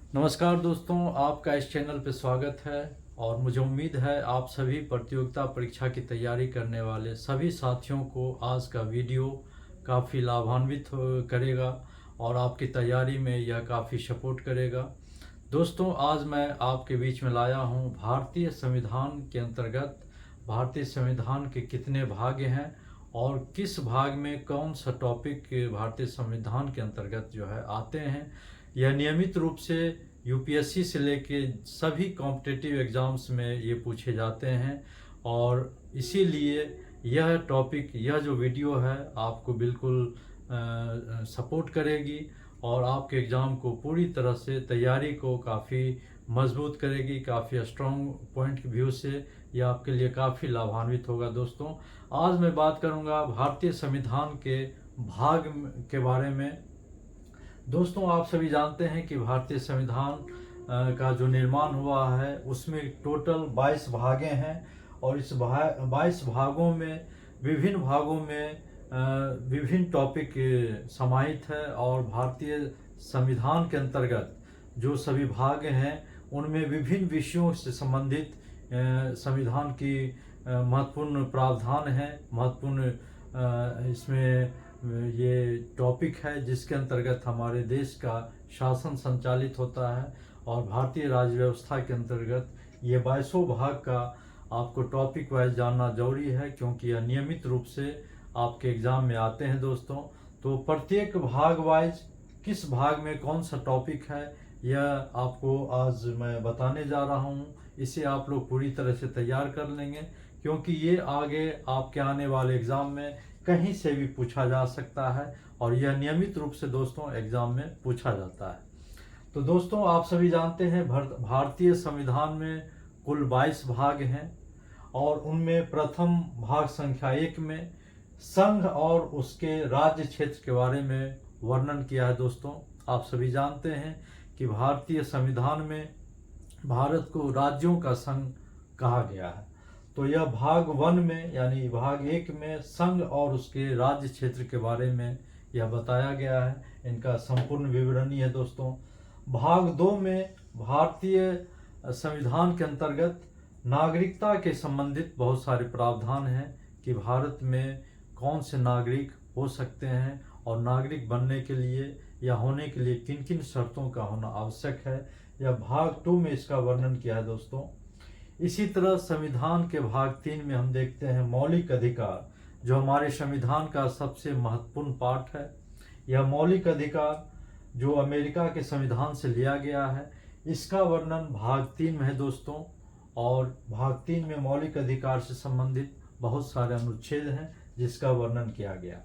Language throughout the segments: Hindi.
नमस्कार दोस्तों, आपका इस चैनल पे स्वागत है। और मुझे उम्मीद है आप सभी प्रतियोगिता परीक्षा की तैयारी करने वाले सभी साथियों को आज का वीडियो काफ़ी लाभान्वित करेगा और आपकी तैयारी में यह काफ़ी सपोर्ट करेगा। दोस्तों, आज मैं आपके बीच में लाया हूँ भारतीय संविधान के अंतर्गत भारतीय संविधान के कितने भाग हैं और किस भाग में कौन सा टॉपिक भारतीय संविधान के अंतर्गत जो है आते हैं। यह नियमित रूप से यूपीएससी से लेके सभी कॉम्पिटिटिव एग्ज़ाम्स में ये पूछे जाते हैं और इसीलिए यह टॉपिक, यह जो वीडियो है आपको बिल्कुल सपोर्ट करेगी और आपके एग्ज़ाम को पूरी तरह से तैयारी को काफ़ी मजबूत करेगी। काफ़ी स्ट्रॉन्ग पॉइंट की व्यू से यह आपके लिए काफ़ी लाभान्वित होगा। दोस्तों, आज मैं बात करूंगा भारतीय संविधान के भाग के बारे में। दोस्तों, आप सभी जानते हैं कि भारतीय संविधान का जो निर्माण हुआ है उसमें टोटल 22 भागें हैं और इस 22 भागों में विभिन्न भागों में विभिन्न टॉपिक समाहित है और भारतीय संविधान के अंतर्गत जो सभी भाग हैं उनमें विभिन्न विषयों से संबंधित संविधान की महत्वपूर्ण प्रावधान है। महत्वपूर्ण इसमें ये टॉपिक है जिसके अंतर्गत हमारे देश का शासन संचालित होता है और भारतीय राज्य व्यवस्था के अंतर्गत ये 22 भाग का आपको टॉपिक वाइज जानना जरूरी है, क्योंकि यह नियमित रूप से आपके एग्ज़ाम में आते हैं। दोस्तों, तो प्रत्येक भाग वाइज किस भाग में कौन सा टॉपिक है यह आपको आज मैं बताने जा रहा हूँ। इसे आप लोग पूरी तरह से तैयार कर लेंगे, क्योंकि ये आगे आपके आने वाले एग्ज़ाम में कहीं से भी पूछा जा सकता है और यह नियमित रूप से दोस्तों एग्ज़ाम में पूछा जाता है। तो दोस्तों, आप सभी जानते हैं भारतीय संविधान में कुल 22 भाग हैं और उनमें प्रथम भाग संख्या 1 में संघ और उसके राज्य क्षेत्र के बारे में वर्णन किया है। दोस्तों, आप सभी जानते हैं कि भारतीय संविधान में भारत को राज्यों का संघ कहा गया है। तो यह भाग 1 में यानी भाग 1 में संघ और उसके राज्य क्षेत्र के बारे में यह बताया गया है। इनका संपूर्ण विवरणी है। दोस्तों, भाग 2 में भारतीय संविधान के अंतर्गत नागरिकता के संबंधित बहुत सारे प्रावधान हैं कि भारत में कौन से नागरिक हो सकते हैं और नागरिक बनने के लिए या होने के लिए किन किन शर्तों का होना आवश्यक है। यह भाग 2 में इसका वर्णन किया है। दोस्तों, इसी तरह संविधान के भाग 3 में हम देखते हैं मौलिक अधिकार, जो हमारे संविधान का सबसे महत्वपूर्ण पार्ट है। यह मौलिक अधिकार जो अमेरिका के संविधान से लिया गया है, इसका वर्णन भाग 3 में है। दोस्तों, और भाग 3 में मौलिक अधिकार से संबंधित बहुत सारे अनुच्छेद हैं जिसका वर्णन किया गया।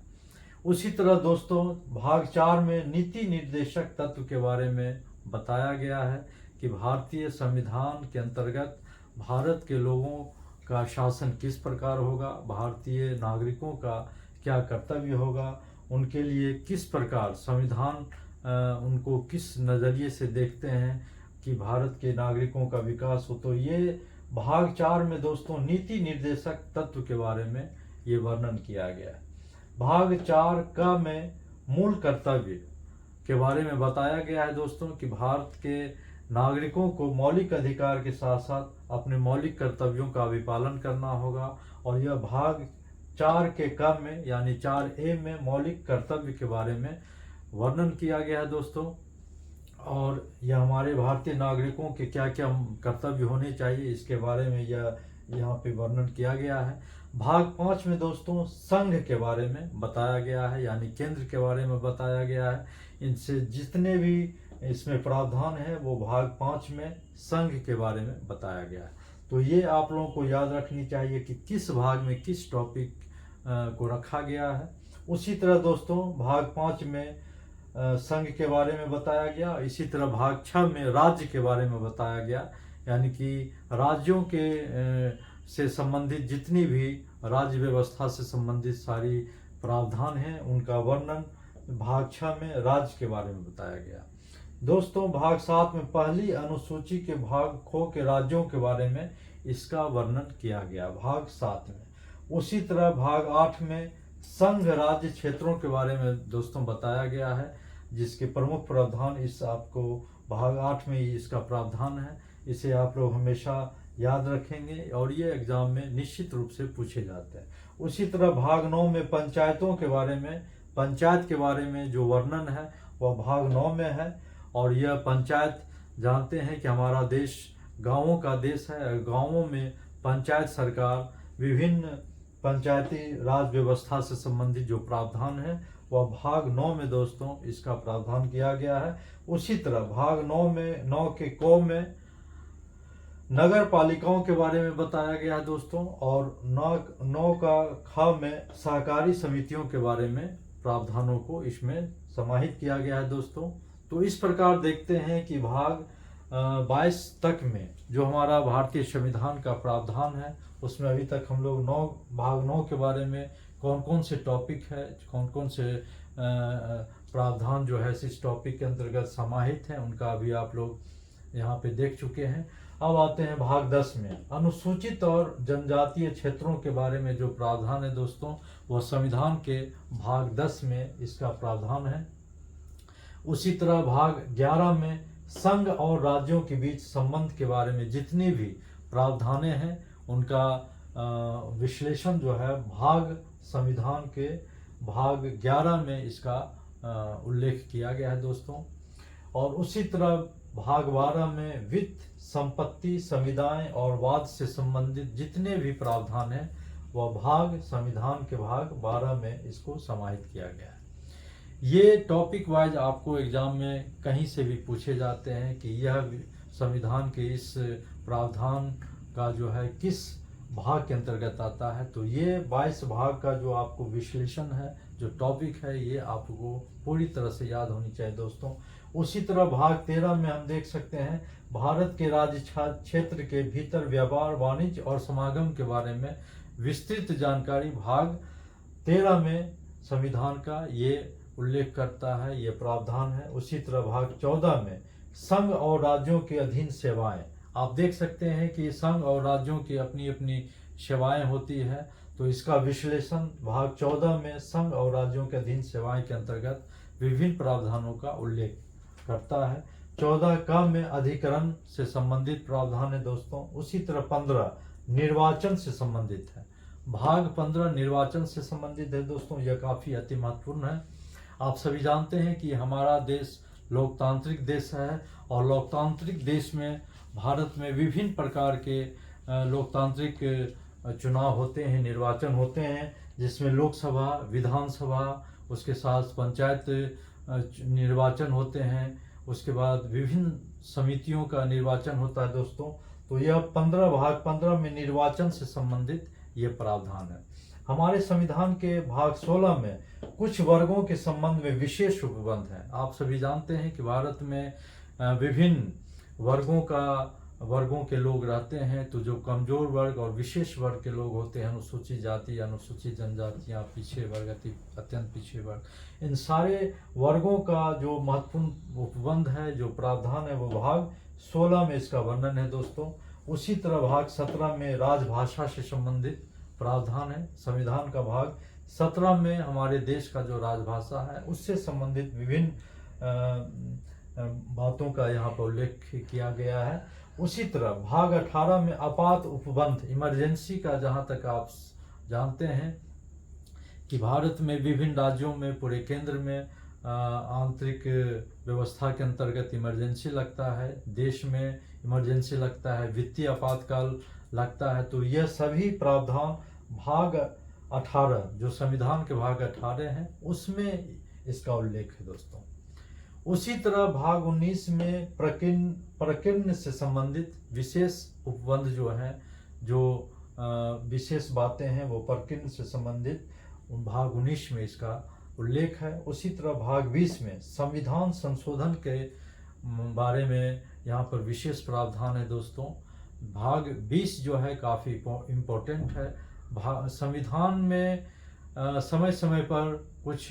उसी तरह दोस्तों, भाग 4 में नीति निर्देशक तत्व के बारे में बताया गया है कि भारतीय संविधान के अंतर्गत भारत के लोगों का शासन किस प्रकार होगा, भारतीय नागरिकों का क्या कर्तव्य होगा, उनके लिए किस प्रकार संविधान उनको किस नज़रिए से देखते हैं कि भारत के नागरिकों का विकास हो। तो ये भाग 4 में दोस्तों नीति निर्देशक तत्व के बारे में ये वर्णन किया गया है। भाग 4 का में मूल कर्तव्य के बारे में बताया गया है। दोस्तों, कि भारत के नागरिकों को मौलिक अधिकार के साथ साथ अपने मौलिक कर्तव्यों का भी पालन करना होगा और यह भाग 4 के क में यानी 4A में मौलिक कर्तव्य के बारे में वर्णन किया गया है। दोस्तों, और यह हमारे भारतीय नागरिकों के क्या क्या कर्तव्य होने चाहिए इसके बारे में यह यहाँ पे वर्णन किया गया है। भाग 5 में दोस्तों संघ के बारे में बताया गया है, यानी केंद्र के बारे में बताया गया है। इनसे जितने भी इसमें प्रावधान है वो भाग 5 में संघ के बारे में बताया गया है। तो ये आप लोगों को याद रखनी चाहिए कि किस भाग में किस टॉपिक को रखा गया है। उसी तरह दोस्तों भाग 5 में संघ के बारे में बताया गया। इसी तरह भाग 6 में राज्य के बारे में बताया गया, यानी कि राज्यों के से संबंधित जितनी भी राज्य व्यवस्था से संबंधित सारी प्रावधान हैं उनका वर्णन भाग 6 में राज्य के बारे में बताया गया। दोस्तों, भाग 7 में पहली अनुसूची के भाग खो के राज्यों के बारे में इसका वर्णन किया गया भाग 7 में। उसी तरह भाग 8 में संघ राज्य क्षेत्रों के बारे में दोस्तों बताया गया है। जिसके प्रमुख प्रावधान इस आपको भाग 8 में ही इसका प्रावधान है। इसे आप लोग हमेशा याद रखेंगे और ये एग्जाम में निश्चित रूप से पूछे जाते हैं। उसी तरह भाग 9 में पंचायतों के बारे में, पंचायत के बारे में जो वर्णन है वह भाग 9 में है। और यह पंचायत, जानते हैं कि हमारा देश गांवों का देश है। गांवों में पंचायत सरकार विभिन्न पंचायती राज व्यवस्था से संबंधित जो प्रावधान है वह भाग 9 में दोस्तों इसका प्रावधान किया गया है। उसी तरह भाग 9 में 9 के क में नगर पालिकाओं के बारे में बताया गया है दोस्तों, और 9 का ख में सहकारी समितियों के बारे में प्रावधानों को इसमें समाहित किया गया है दोस्तों। तो इस प्रकार देखते हैं कि भाग 22 तक में जो हमारा भारतीय संविधान का प्रावधान है उसमें अभी तक हम लोग भाग 9 के बारे में कौन कौन से टॉपिक है, कौन कौन से प्रावधान जो है इस टॉपिक के अंतर्गत समाहित हैं, उनका अभी आप लोग यहाँ पे देख चुके हैं। अब आते हैं भाग 10 में अनुसूचित और जनजातीय क्षेत्रों के बारे में जो प्रावधान है दोस्तों, वह संविधान के भाग 10 में इसका प्रावधान है। उसी तरह भाग 11 में संघ और राज्यों के बीच संबंध के बारे में जितनी भी प्रावधानें हैं उनका विश्लेषण जो है संविधान के भाग 11 में इसका उल्लेख किया गया है दोस्तों। और उसी तरह भाग 12 में वित्त, संपत्ति, संविदाएं और वाद से संबंधित जितने भी प्रावधान हैं वह संविधान के भाग 12 में इसको समाहित किया गया है। ये टॉपिक वाइज आपको एग्जाम में कहीं से भी पूछे जाते हैं कि यह संविधान के इस प्रावधान का जो है किस भाग के अंतर्गत आता है। तो ये 22 भाग का जो आपको विश्लेषण है, जो टॉपिक है, ये आपको पूरी तरह से याद होनी चाहिए दोस्तों। उसी तरह भाग 13 में हम देख सकते हैं भारत के राज्य क्षेत्र के भीतर व्यापार, वाणिज्य और समागम के बारे में विस्तृत जानकारी भाग 13 में संविधान का ये उल्लेख करता है, ये प्रावधान है। उसी तरह भाग 14 में संघ और राज्यों के अधीन सेवाएं, आप देख सकते हैं कि संघ और राज्यों की अपनी अपनी सेवाएं होती है, तो इसका विश्लेषण भाग 14 में संघ और राज्यों के अधीन सेवाएं के अंतर्गत विभिन्न प्रावधानों का उल्लेख करता है। 14 का में अधिकरण से संबंधित प्रावधान है दोस्तों। उसी तरह 15 निर्वाचन से संबंधित है। भाग 15 निर्वाचन से संबंधित है दोस्तों, यह काफ़ी अति महत्वपूर्ण है। आप सभी जानते हैं कि हमारा देश लोकतांत्रिक देश है और लोकतांत्रिक देश में भारत में विभिन्न प्रकार के लोकतांत्रिक चुनाव होते हैं, निर्वाचन होते हैं, जिसमें लोकसभा, विधानसभा, उसके साथ पंचायत निर्वाचन होते हैं, उसके बाद विभिन्न समितियों का निर्वाचन होता है दोस्तों। तो यह 15 में निर्वाचन से संबंधित ये प्रावधान है। हमारे संविधान के भाग 16 में कुछ वर्गों के संबंध में विशेष उपबंध है। आप सभी जानते हैं कि भारत में विभिन्न वर्गों के लोग रहते हैं, तो जो कमजोर वर्ग और विशेष वर्ग के लोग होते हैं, अनुसूचित जाति, अनुसूचित जनजातियाँ, पिछड़े वर्ग, अत्यंत पिछड़े वर्ग, इन सारे वर्गों का जो महत्वपूर्ण उपबंध है, जो प्रावधान है, वो भाग 16 में इसका वर्णन है दोस्तों। उसी तरह भाग 17 में राजभाषा से संबंधित प्रावधान है। संविधान का भाग 17 में हमारे देश का जो राजभाषा है उससे संबंधित विभिन्न बातों का यहाँ पर उल्लेख किया गया है। उसी तरह भाग 18 में आपात उपबंध, इमरजेंसी का, जहाँ तक आप जानते हैं कि भारत में विभिन्न राज्यों में, पूरे केंद्र में आंतरिक व्यवस्था के अंतर्गत इमरजेंसी लगता है, देश में इमरजेंसी लगता है, वित्तीय आपातकाल लगता है। तो यह सभी प्रावधान भाग 18 जो संविधान के भाग 18 हैं उसमें इसका उल्लेख है दोस्तों। उसी तरह भाग 19 में प्रकीर्ण से संबंधित विशेष उपबंध जो हैं, जो विशेष बातें हैं, वो प्रकीर्ण से संबंधित भाग 19 में इसका उल्लेख है। उसी तरह भाग 20 में संविधान संशोधन के बारे में यहाँ पर विशेष प्रावधान है दोस्तों। भाग 20 जो है काफ़ी इम्पोर्टेंट है। संविधान में समय समय पर कुछ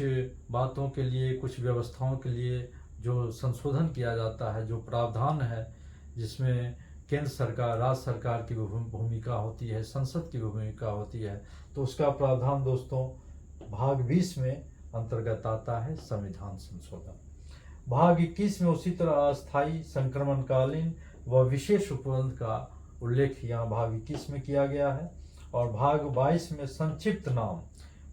बातों के लिए, कुछ व्यवस्थाओं के लिए जो संशोधन किया जाता है, जो प्रावधान है, जिसमें केंद्र सरकार, राज्य सरकार की भूमिका होती है, संसद की भूमिका होती है, तो उसका प्रावधान दोस्तों भाग 20 में अंतर्गत आता है संविधान संशोधन। भाग 21 में उसी तरह अस्थायी, संक्रमणकालीन व विशेष उपबंध का उल्लेख यहाँ भाग 21 में किया गया है। और भाग 22 में संक्षिप्त नाम,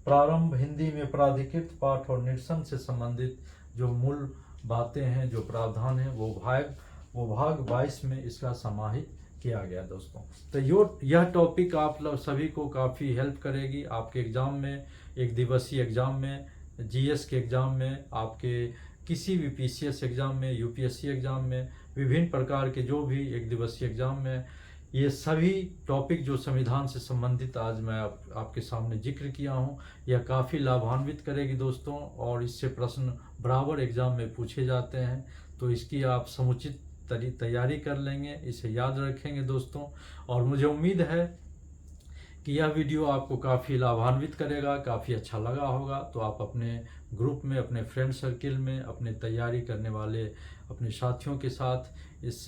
प्रारंभ, हिंदी में प्राधिकृत पाठ और निरसन से संबंधित जो मूल बातें हैं, जो प्रावधान है, वो भाग 22 में इसका समाहित किया गया दोस्तों। तो यह टॉपिक आप लोग सभी को काफ़ी हेल्प करेगी आपके एग्ज़ाम में, एक दिवसीय एग्ज़ाम में, जीएस के एग्ज़ाम में, आपके किसी भी पीसीएस एग्ज़ाम में, यूपीएससी एग्ज़ाम में, विभिन्न प्रकार के जो भी एक दिवसीय एग्ज़ाम में, ये सभी टॉपिक जो संविधान से संबंधित आज मैं आपके सामने जिक्र किया हूँ, यह काफ़ी लाभान्वित करेगी दोस्तों। और इससे प्रश्न बराबर एग्ज़ाम में पूछे जाते हैं, तो इसकी आप समुचित तैयारी कर लेंगे, इसे याद रखेंगे दोस्तों। और मुझे उम्मीद है कि यह वीडियो आपको काफ़ी लाभान्वित करेगा, काफ़ी अच्छा लगा होगा। तो आप अपने ग्रुप में, अपने फ्रेंड सर्किल में, अपने तैयारी करने वाले अपने साथियों के साथ इस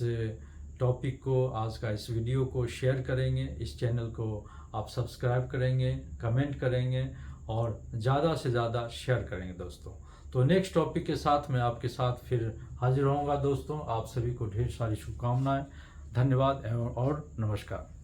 टॉपिक को, आज का इस वीडियो को शेयर करेंगे। इस चैनल को आप सब्सक्राइब करेंगे, कमेंट करेंगे और ज़्यादा से ज़्यादा शेयर करेंगे दोस्तों। तो नेक्स्ट टॉपिक के साथ मैं आपके साथ फिर हाजिर होऊंगा दोस्तों। आप सभी को ढेर सारी शुभकामनाएं, धन्यवाद और नमस्कार।